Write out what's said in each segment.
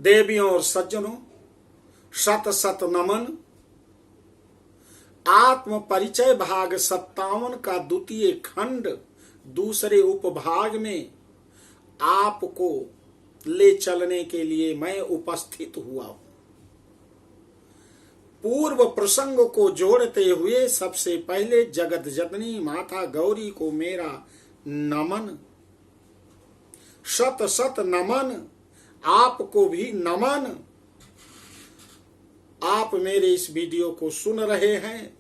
देवियों और सज्जनों, शत शत नमन। आत्म परिचय भाग 57 का द्वितीय खंड दूसरे उपभाग में आपको ले चलने के लिए मैं उपस्थित हुआ हूं। पूर्व प्रसंग को जोड़ते हुए सबसे पहले जगत जननी माता गौरी को मेरा नमन, शत शत नमन। आपको भी नमन। आप मेरे इस वीडियो को सुन रहे हैं,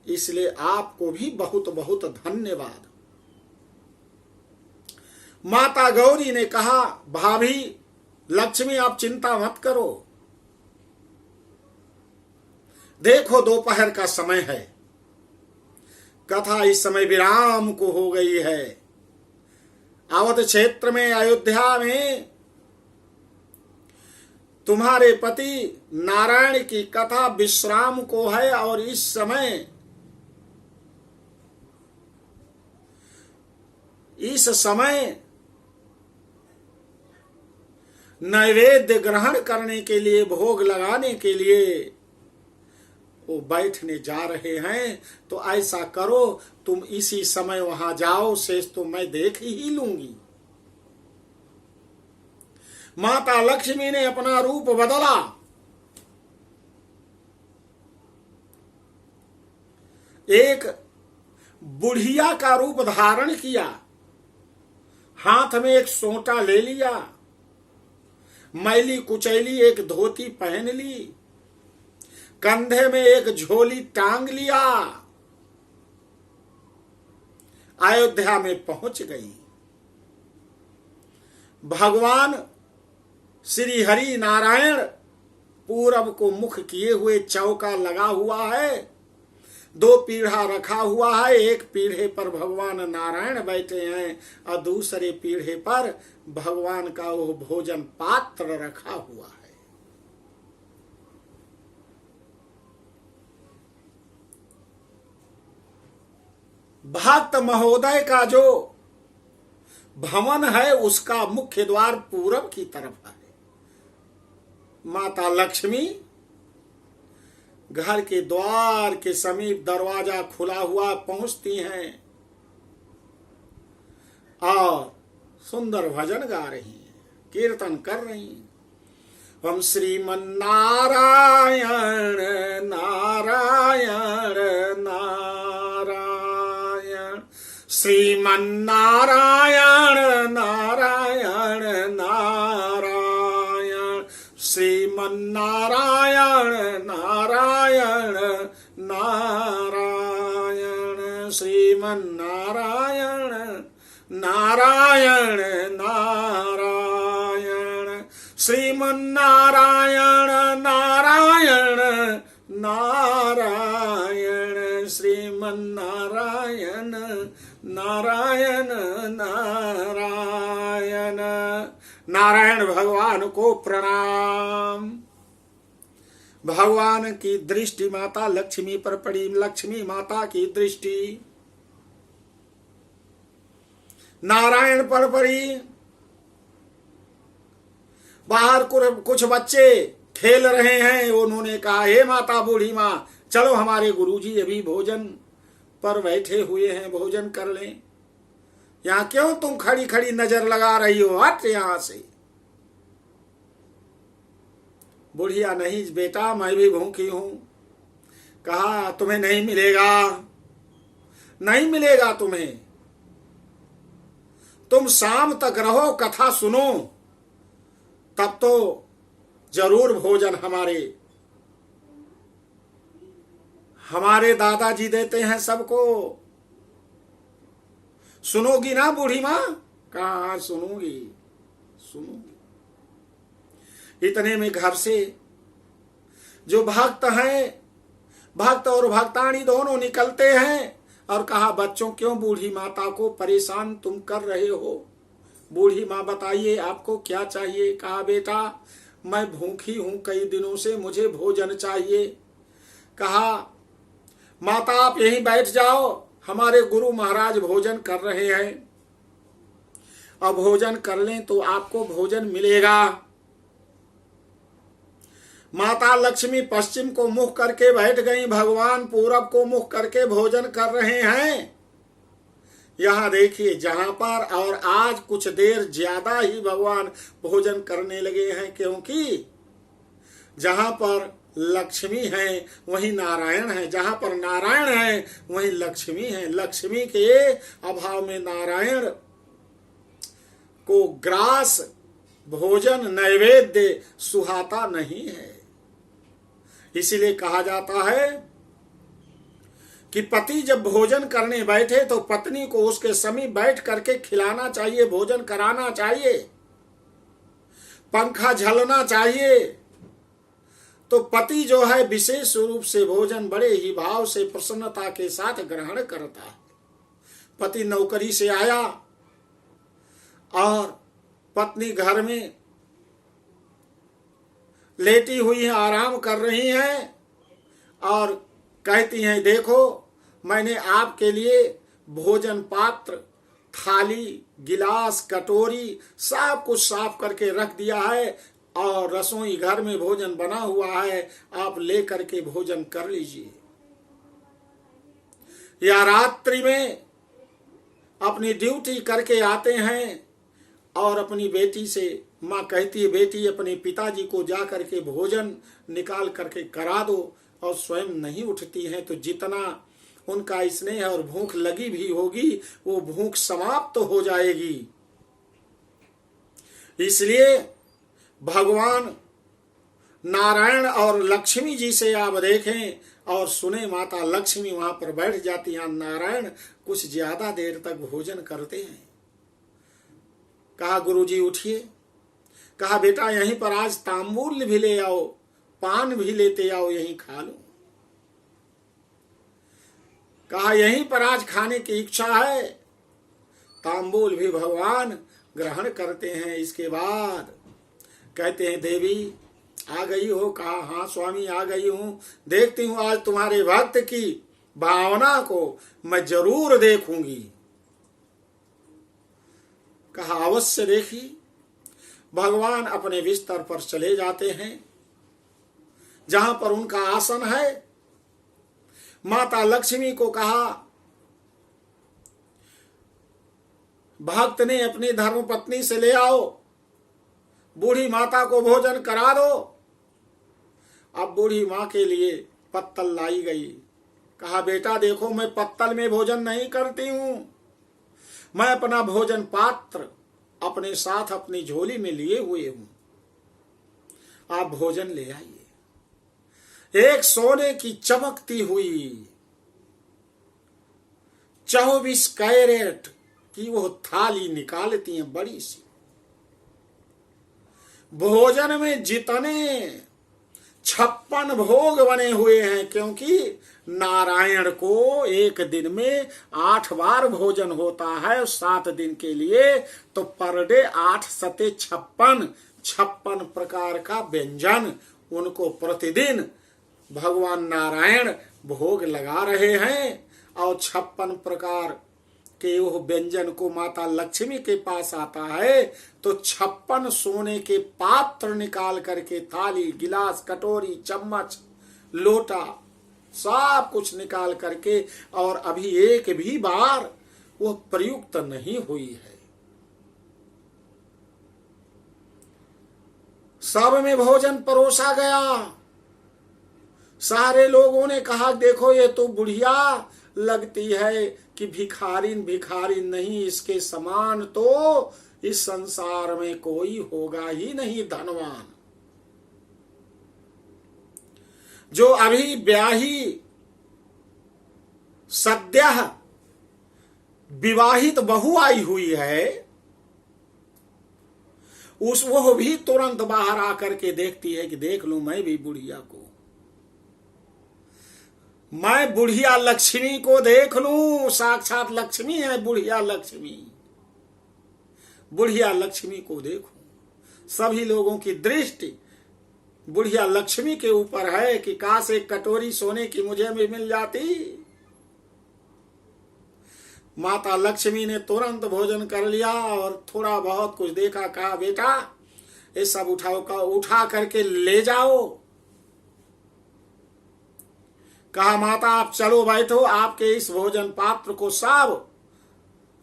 इसलिए आपको भी बहुत बहुत धन्यवाद। माता गौरी ने कहा, भाभी लक्ष्मी आप चिंता मत करो, देखो दोपहर का समय है, कथा इस समय विराम को हो गई है। अवध क्षेत्र में, अयोध्या में तुम्हारे पति नारायण की कथा विश्राम को है और इस समय नैवेद्य ग्रहण करने के लिए, भोग लगाने के लिए वो बैठने जा रहे हैं। तो ऐसा करो, तुम इसी समय वहां जाओ, शेष तो मैं देख ही लूंगी। माता लक्ष्मी ने अपना रूप बदला। एक बुढ़िया का रूप धारण किया, हाथ में एक सोंटा ले लिया, मैली कुचैली एक धोती पहन ली, कंधे में एक झोली टांग लिया, अयोध्या में पहुंच गई। भगवान श्री हरि नारायण पूरब को मुख किए हुए चौका लगा हुआ है, दो पीढ़ा रखा हुआ है। एक पीढ़े पर भगवान नारायण बैठे हैं और दूसरे पीढ़े पर भगवान का वो भोजन पात्र रखा हुआ है। भक्त महोदय का जो भवन है उसका मुख्य द्वार पूरब की तरफ है। माता लक्ष्मी घर के द्वार के समीप दरवाजा खुला हुआ पहुंचती हैं और सुंदर भजन गा रही हैं, कीर्तन कर रही हैं। हम श्रीमन नारायण नारायण नारायण, श्रीमन नारायण नारायण नारायण, श्रीमन नारायण नारायण नारायण, श्रीमन नारायण नारायण नारायण, श्रीमन नारायण नारायण नारायण, श्रीमन नारायण नारायण नारायण। नारायण भगवान को प्रणाम। भगवान की दृष्टि माता लक्ष्मी पर पड़ी। लक्ष्मी माता की दृष्टि नारायण पर पड़ी। बाहर कुछ बच्चे खेल रहे हैं। उन्होंने कहा, हे माता बूढ़ी माँ, चलो हमारे गुरुजी अभी भोजन पर बैठे हुए हैं, भोजन कर लें। यहां क्यों तुम खड़ी खड़ी नजर लगा रही हो, हट यहां से। बुढ़िया, नहीं बेटा, मैं भी भूखी हूं। कहा, तुम्हें नहीं मिलेगा, नहीं मिलेगा तुम्हें। तुम शाम तक रहो, कथा सुनो, तब तो जरूर भोजन हमारे दादाजी देते हैं सबको। सुनोगी ना बूढ़ी माँ? कहा, सुनूंगी सुनूंगी। इतने में घर से जो भक्त हैं, भक्त और भक्तानी दोनों निकलते हैं और कहा, बच्चों क्यों बूढ़ी माता को परेशान तुम कर रहे हो? बूढ़ी माँ बताइए आपको क्या चाहिए? कहा, बेटा मैं भूखी हूं कई दिनों से, मुझे भोजन चाहिए। कहा, माता आप यहीं बैठ जाओ, हमारे गुरु महाराज भोजन कर रहे हैं। और भोजन कर लें तो आपको भोजन मिलेगा। माता लक्ष्मी पश्चिम को मुख करके बैठ गई, भगवान पूरब को मुख करके भोजन कर रहे हैं। यहां देखिए, जहां पर और आज कुछ देर ज्यादा ही भगवान भोजन करने लगे हैं, क्योंकि जहां पर लक्ष्मी है वहीं नारायण है, जहां पर नारायण है वहीं लक्ष्मी है। लक्ष्मी के अभाव में नारायण को ग्रास भोजन नैवेद्य सुहाता नहीं है। इसीलिए कहा जाता है कि पति जब भोजन करने बैठे तो पत्नी को उसके समीप बैठ करके खिलाना चाहिए, भोजन कराना चाहिए, पंखा झलना चाहिए। तो पति जो है विशेष रूप से भोजन बड़े ही भाव से प्रसन्नता के साथ ग्रहण करता है। पति नौकरी से आया और पत्नी घर में लेटी हुई है, आराम कर रही हैं और कहती हैं, देखो मैंने आपके लिए भोजन पात्र, थाली, गिलास, कटोरी सब कुछ साफ करके रख दिया है और रसोई घर में भोजन बना हुआ है, आप लेकर के भोजन कर लीजिए। या रात्रि में अपनी ड्यूटी करके आते हैं और अपनी बेटी से, माँ कहती है बेटी अपने पिताजी को जा करके भोजन निकाल करके करा दो, और स्वयं नहीं उठती हैं तो जितना उनका स्नेह और भूख लगी भी होगी वो भूख समाप्त हो जाएगी। इसलिए भगवान नारायण और लक्ष्मी जी से आप देखें और सुने, माता लक्ष्मी वहां पर बैठ जाती हैं, नारायण कुछ ज्यादा देर तक भोजन करते हैं। कहा गुरुजी उठिए, कहा बेटा यहीं पर आज तांबूल भी ले आओ, पान भी लेते आओ, यहीं खा लो। कहा यहीं पर आज खाने की इच्छा है, तांबूल भी भगवान ग्रहण करते हैं। इसके बाद कहते हैं देवी आ गई हो? कहा हाँ स्वामी आ गई हूं, देखती हूं आज तुम्हारे भक्त की भावना को मैं जरूर देखूंगी। कहा अवश्य देखी। भगवान अपने बिस्तर पर चले जाते हैं जहां पर उनका आसन है। माता लक्ष्मी को कहा, भक्त ने अपनी धर्मपत्नी से ले आओ, बूढ़ी माता को भोजन करा दो। अब बूढ़ी माँ के लिए पत्तल लाई गई। कहा बेटा देखो मैं पत्तल में भोजन नहीं करती हूं, मैं अपना भोजन पात्र अपने साथ अपनी झोली में लिए हुए हूं, आप भोजन ले आइए। एक सोने की चमकती हुई 24 कैरेट की वो थाली निकालती हैं, बड़ी सी। भोजन में जितने 56 भोग बने हुए हैं, क्योंकि नारायण को एक दिन में 8 बार भोजन होता है 7 दिन के लिए, तो पर डे 8 सते 56 प्रकार का व्यंजन उनको प्रतिदिन भगवान नारायण भोग लगा रहे हैं। और 56 प्रकार के वो व्यंजन को माता लक्ष्मी के पास आता है तो 56 सोने के पात्र निकाल करके, थाली, गिलास, कटोरी, चम्मच, लोटा सब कुछ निकाल करके, और अभी एक भी बार वो प्रयुक्त नहीं हुई है। सब में भोजन परोसा गया। सारे लोगों ने कहा देखो ये तो बुढ़िया लगती है कि भिखारिन नहीं, इसके समान तो इस संसार में कोई होगा ही नहीं धनवान। जो अभी ब्याही सद्य विवाहित बहू आई हुई है, वो भी तुरंत बाहर आकर के देखती है कि देख लूं मैं भी बुढ़िया को, मैं बुढ़िया लक्ष्मी को देख लूं, साक्षात लक्ष्मी है बुढ़िया लक्ष्मी, बुढ़िया लक्ष्मी को देखूं। सभी लोगों की दृष्टि बुढ़िया लक्ष्मी के ऊपर है कि काश एक कटोरी सोने की मुझे भी मिल जाती। माता लक्ष्मी ने तुरंत भोजन कर लिया और थोड़ा बहुत कुछ देखा, कहा बेटा ये सब उठा करके ले जाओ। कहा माता आप चलो बैठो, आपके इस भोजन पात्र को सब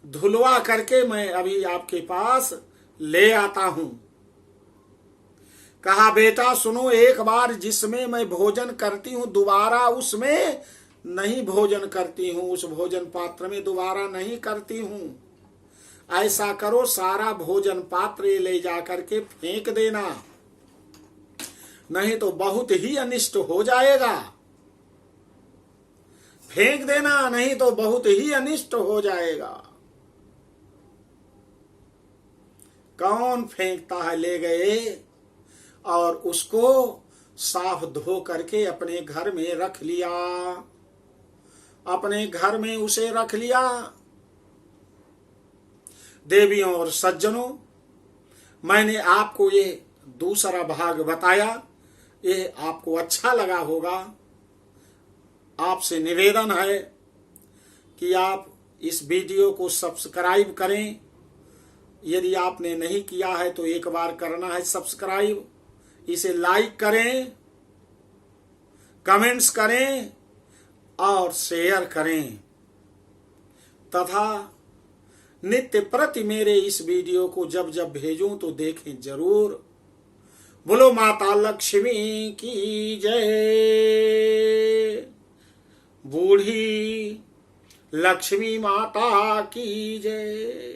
धुलवा करके मैं अभी आपके पास ले आता हूं। कहा बेटा सुनो, एक बार जिसमें मैं भोजन करती हूं दोबारा उसमें नहीं भोजन करती हूं, उस भोजन पात्र में दोबारा नहीं करती हूं। ऐसा करो सारा भोजन पात्र ये ले जा करके फेंक देना, नहीं तो बहुत ही अनिष्ट हो जाएगा। फेंक देना, नहीं तो बहुत ही अनिष्ट हो जाएगा। कौन फेंकता है? ले गए और उसको साफ धो करके अपने घर में रख लिया, अपने घर में उसे रख लिया। देवियों और सज्जनों, मैंने आपको ये दूसरा भाग बताया, ये आपको अच्छा लगा होगा। आपसे निवेदन है कि आप इस वीडियो को सब्सक्राइब करें। यदि आपने नहीं किया है तो एक बार करना है सब्सक्राइब। इसे लाइक करें, कमेंट्स करें और शेयर करें तथा नित्य प्रति मेरे इस वीडियो को जब जब भेजूं तो देखें जरूर। बोलो माता लक्ष्मी की जय, बूढ़ी लक्ष्मी माता की जय।